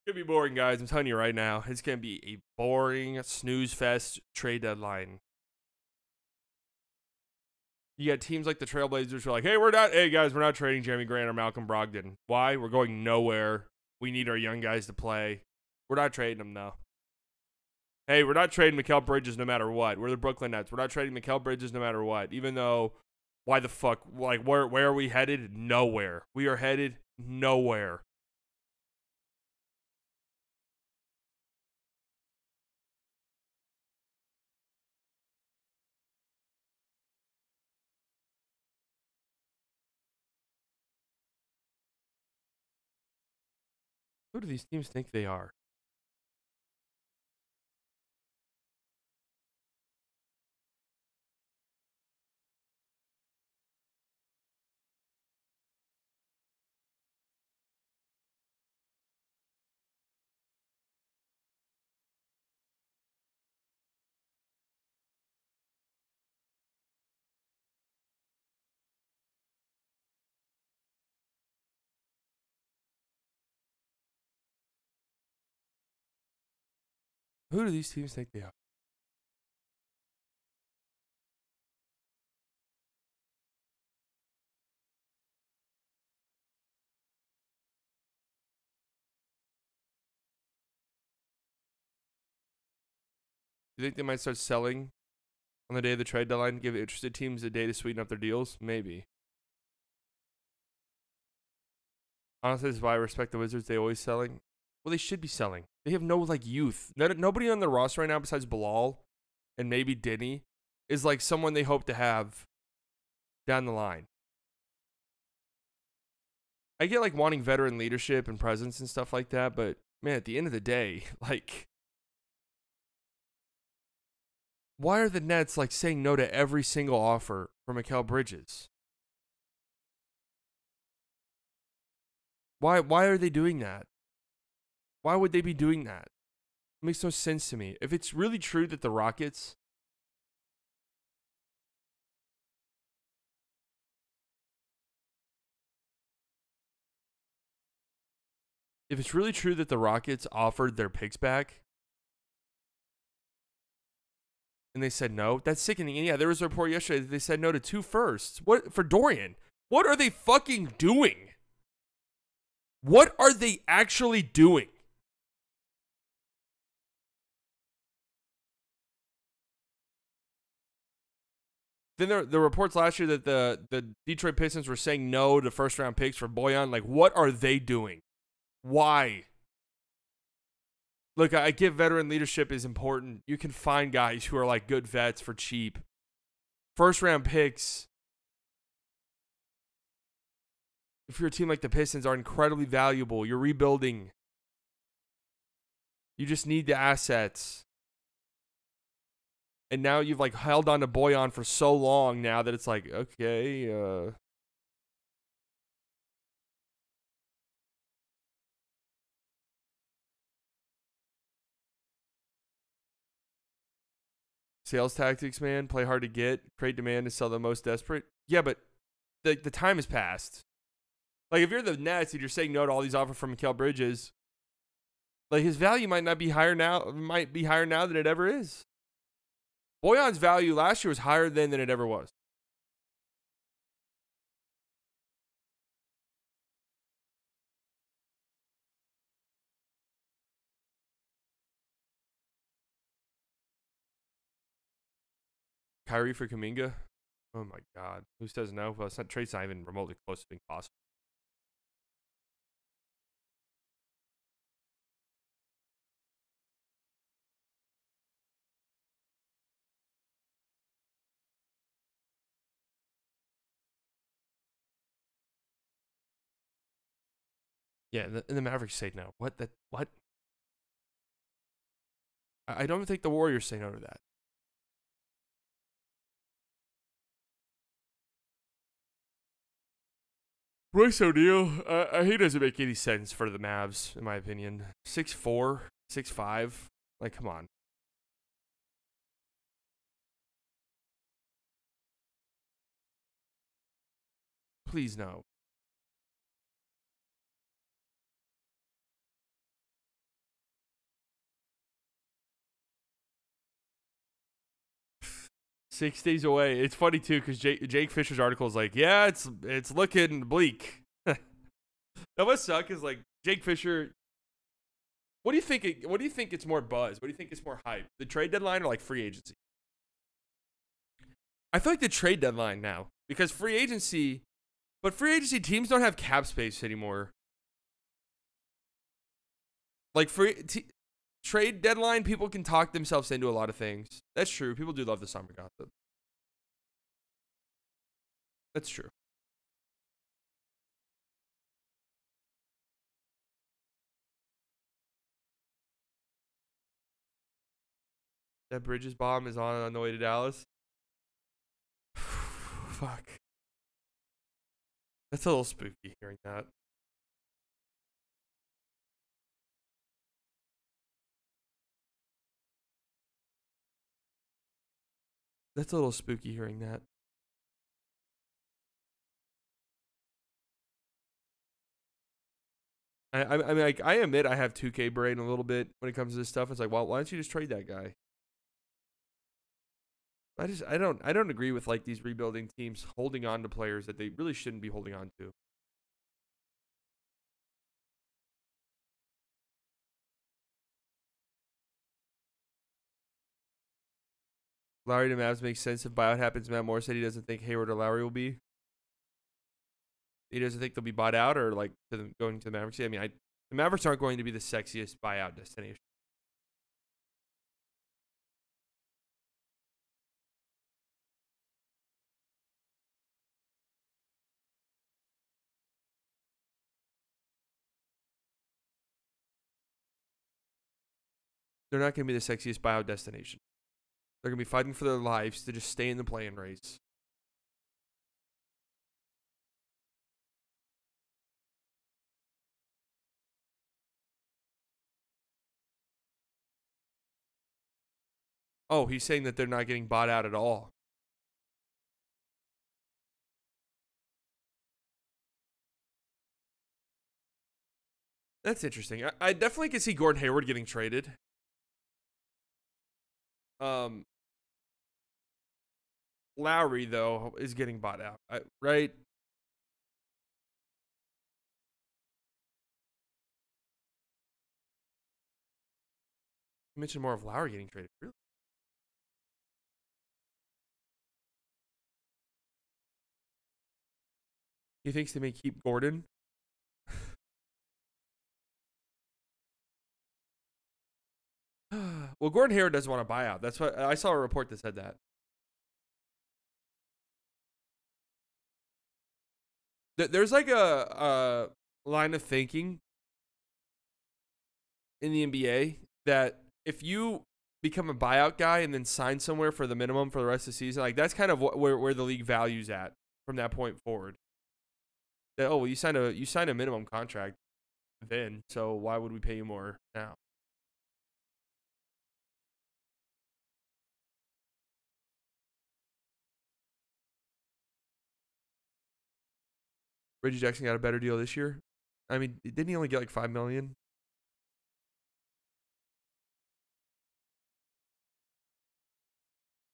It's going to be boring, guys. I'm telling you right now. It's going to be a boring snooze fest trade deadline. You got teams like the Trailblazers who are like, hey, guys, we're not trading Jeremy Grant or Malcolm Brogdon. Why? We're going nowhere. We need our young guys to play. We're not trading them, though. Hey, we're not trading Mikal Bridges no matter what. We're the Brooklyn Nets. We're not trading Mikal Bridges no matter what. Even though, why the fuck? Like, where are we headed? Nowhere. We are headed nowhere. Who do these teams think they are? Who do these teams think they are? Do you think they might start selling on the day of the trade deadline, give interested teams a day to sweeten up their deals? Maybe. Honestly, this is why I respect the Wizards. They always selling. Well, they should be selling. They have no like youth. Nobody on the roster right now besides Bilal and maybe Denny is like someone they hope to have down the line. I get like wanting veteran leadership and presence and stuff like that, but man, at the end of the day, like, why are the Nets like saying no to every single offer for Mikal Bridges? Why are they doing that? Why would they be doing that? It makes no sense to me. If it's really true that the Rockets offered their picks back and they said no, that's sickening. And yeah, there was a report yesterday that they said no to 2 firsts. What for Dorian? What are they fucking doing? What are they actually doing? Then the reports last year that the Detroit Pistons were saying no to first round picks for Bojan. Like, what are they doing? Why? Look, I get veteran leadership is important. You can find guys who are like good vets for cheap. First round picks, if you're a team like the Pistons, are incredibly valuable. You're rebuilding. You just need the assets. And now you've like held on to Bojan for so long now that it's like, okay, sales tactics, man. Play hard to get, create demand to sell the most desperate. Yeah, but the time has passed. Like, if you're the Nets and you're saying no to all these offers from Mikal Bridges, like, his value might be higher now than it ever is. Bojan's value last year was higher than it ever was. Kyrie for Kuminga? Oh my God. Who says no? Well, it's not, trade's not even remotely close to being possible. Yeah, and the Mavericks say no. What? What? I don't think the Warriors say no to that. Royce O'Neal, he doesn't make any sense for the Mavs, in my opinion. 6'4", 6'5". Like, come on. Please no. Six days away. It's funny too because Jake Fisher's article is like, yeah, it's looking bleak. That must suck. Is like Jake Fisher. What do you think? What do you think it's more buzz? What do you think it's more hype? The trade deadline or like free agency? I feel like the trade deadline now because free agency, but free agency teams don't have cap space anymore. Like trade deadline, people can talk themselves into a lot of things. That's true. People do love the summer gossip. That's true. That Bridges bomb is on the way to Dallas. Fuck. That's a little spooky hearing that. That's a little spooky hearing that. I mean, like, I admit I have 2K brain a little bit when it comes to this stuff. It's like, well, why don't you just trade that guy? I don't agree with like these rebuilding teams holding on to players that they really shouldn't be holding on to. Lowry to Mavs makes sense if buyout happens. Matt Moore said he doesn't think Hayward or Lowry will be. He doesn't think they'll be bought out or like going to the Mavericks. I mean, the Mavericks aren't going to be the sexiest buyout destination. They're not going to be the sexiest buyout destination. They're going to be fighting for their lives to just stay in the play-in race. Oh, he's saying that they're not getting bought out at all. That's interesting. I definitely can see Gordon Hayward getting traded. Lowry, though, is getting bought out, right? You mentioned more of Lowry getting traded. Really? He thinks they may keep Gordon? Well, Gordon Hayward doesn't want to buy out. That's what I saw a report that said that. There's like a line of thinking in the NBA that if you become a buyout guy and then sign somewhere for the minimum for the rest of the season, like that's kind of where the league values at from that point forward. That, oh, well, you signed a minimum contract then, so why would we pay you more now? Reggie Jackson got a better deal this year. I mean, didn't he only get like $5 million?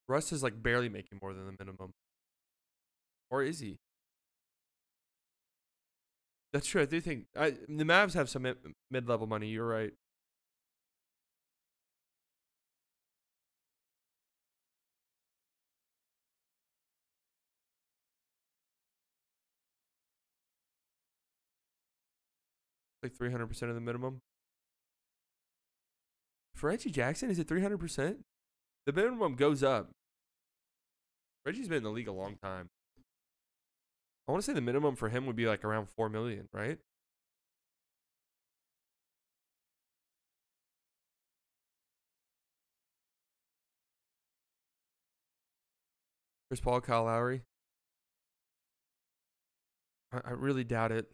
Russ is like barely making more than the minimum. Or is he? That's true. I do think the Mavs have some mid-level money. You're right. Like 300% of the minimum. For Reggie Jackson, is it 300%? The minimum goes up. Reggie's been in the league a long time. I want to say the minimum for him would be like around $4 million, right? Chris Paul, Kyle Lowry. I really doubt it.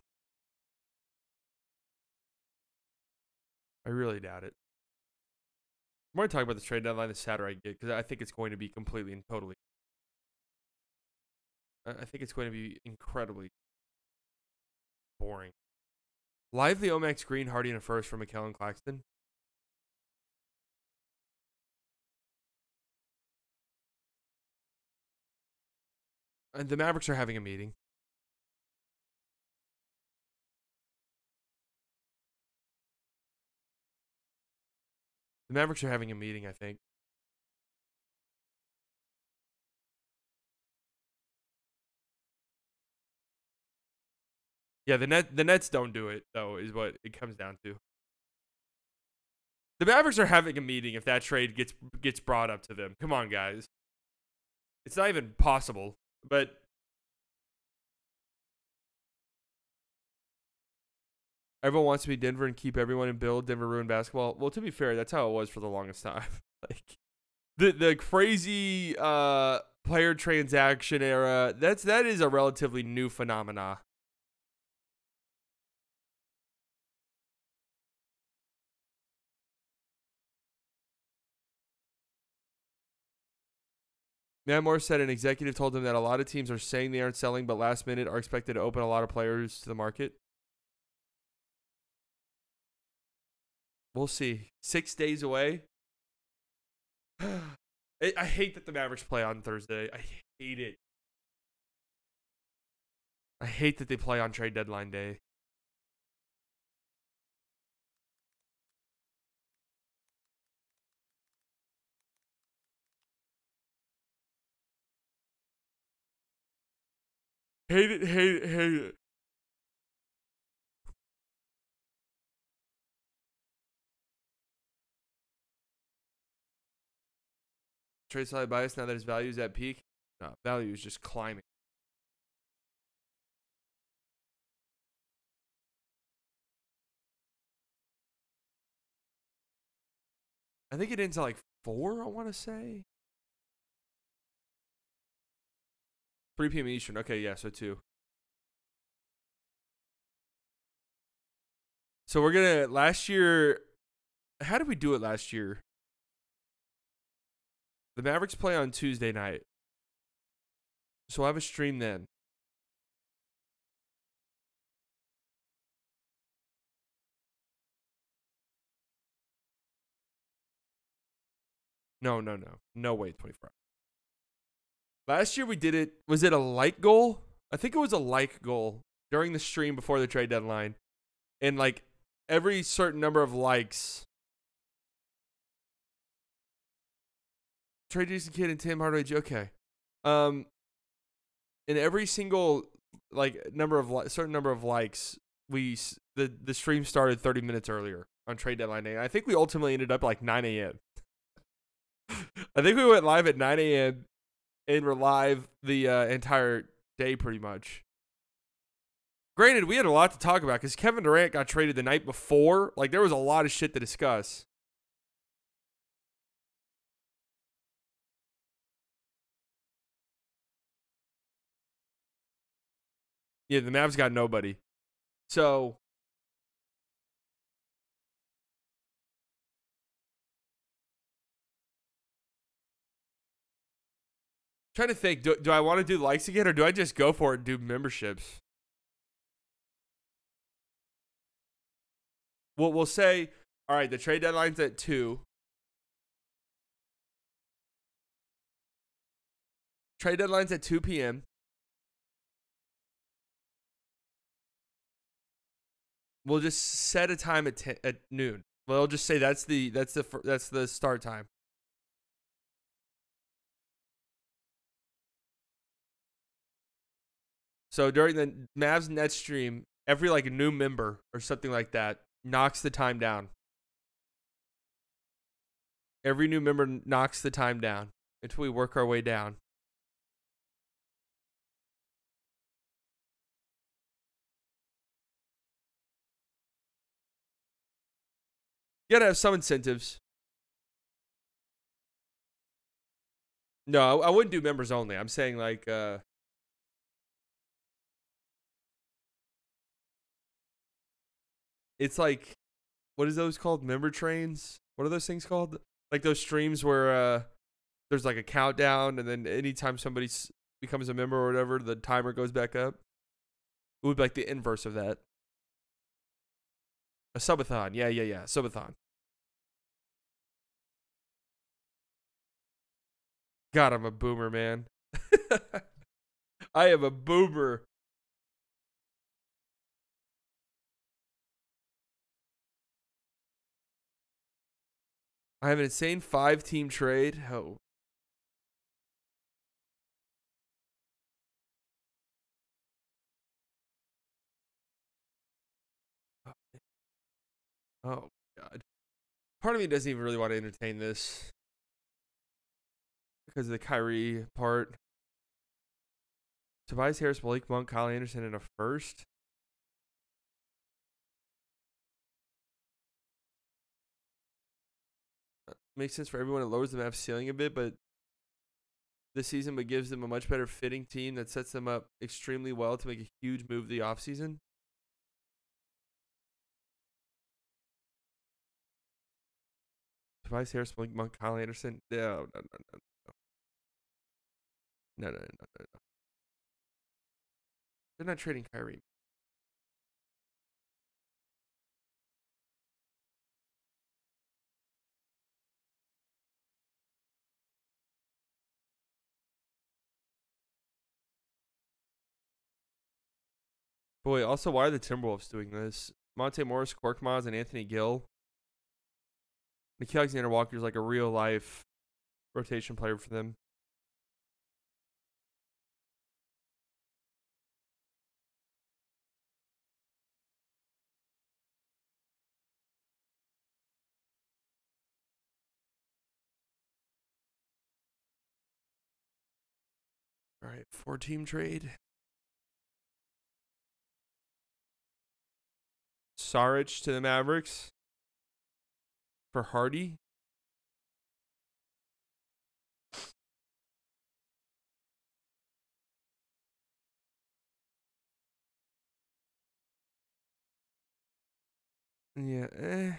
I really doubt it. I'm going to talk about this trade deadline the sadder I get because I think it's going to be completely and totally. I think it's going to be incredibly boring. Lively, Omax, Green, Hardy, and a first for McKellen Claxton. And the Mavericks are having a meeting. The Mavericks are having a meeting, I think. Yeah, the Nets don't do it, though, is what it comes down to. The Mavericks are having a meeting if that trade gets brought up to them. Come on, guys. It's not even possible, but everyone wants to be Denver and keep everyone in build. Denver ruined basketball. Well, to be fair, that's how it was for the longest time. Like the crazy player transaction era, that is a relatively new phenomena. Matt Moore said an executive told him that a lot of teams are saying they aren't selling, but last minute are expected to open a lot of players to the market. We'll see. 6 days away. I hate that the Mavericks play on Thursday. I hate it. I hate that they play on trade deadline day. Hate it, hate it, hate it. Trade side bias now that his value is at peak. No, value is just climbing. I think it ends at like 4, I want to say. 3 p.m. Eastern. Okay, yeah, so 2. So we're going to, last year, how did we do it last year? The Mavericks play on Tuesday night. So I'll have a stream then. No. No way, 24 hours. Last year we did it. Was it a like goal? I think it was a like goal during the stream before the trade deadline. And like every certain number of likes. Trade Jason Kidd and Tim Hardaway. Okay. In every single like certain number of likes, the stream started 30 minutes earlier on trade deadline day. I think we ultimately ended up like 9 a.m. I think we went live at 9 a.m. and we're live the entire day pretty much. Granted, we had a lot to talk about because Kevin Durant got traded the night before. Like, there was a lot of shit to discuss. Yeah, the Mavs got nobody. So, trying to think, do I want to do likes again or do I just go for it and do memberships? We'll say, all right, the trade deadline's at 2. Trade deadline's at 2 p.m. We'll just set a time at noon. We'll just say that's the start time. So during the Mavs Nets stream, every like new member or something like that knocks the time down. Every new member knocks the time down until we work our way down. You gotta have some incentives. No, I wouldn't do members only. I'm saying like it's like, what is those called? Member trains? What are those things called? Like those streams where there's like a countdown, and then anytime somebody becomes a member or whatever, the timer goes back up. It would be like the inverse of that. A subathon. Yeah. Subathon. God, I'm a boomer, man. I am a boomer. I have an insane 5-team trade. Oh. Oh, God. Part of me doesn't even really want to entertain this because of the Kyrie part. Tobias Harris, Malik Monk, Kyle Anderson in a first. Makes sense for everyone. It lowers the map ceiling a bit, but this season, but gives them a much better fitting team that sets them up extremely well to make a huge move the offseason. Tobias Harris, Malik Monk, Kyle Anderson. No. No. They're not trading Kyrie. Boy, also, why are the Timberwolves doing this? Monte Morris, Korkmaz, and Anthony Gill. Nikhil Alexander Walker is like a real life rotation player for them. All right, 4-team trade. Saric to the Mavericks for Hardy. Yeah,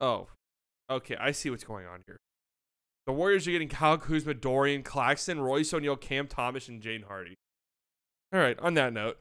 Oh, okay. I see what's going on here. The Warriors are getting Kyle Kuzma, Dorian Claxton, Royce O'Neal, Cam Thomas, and Jane Hardy. All right, on that note.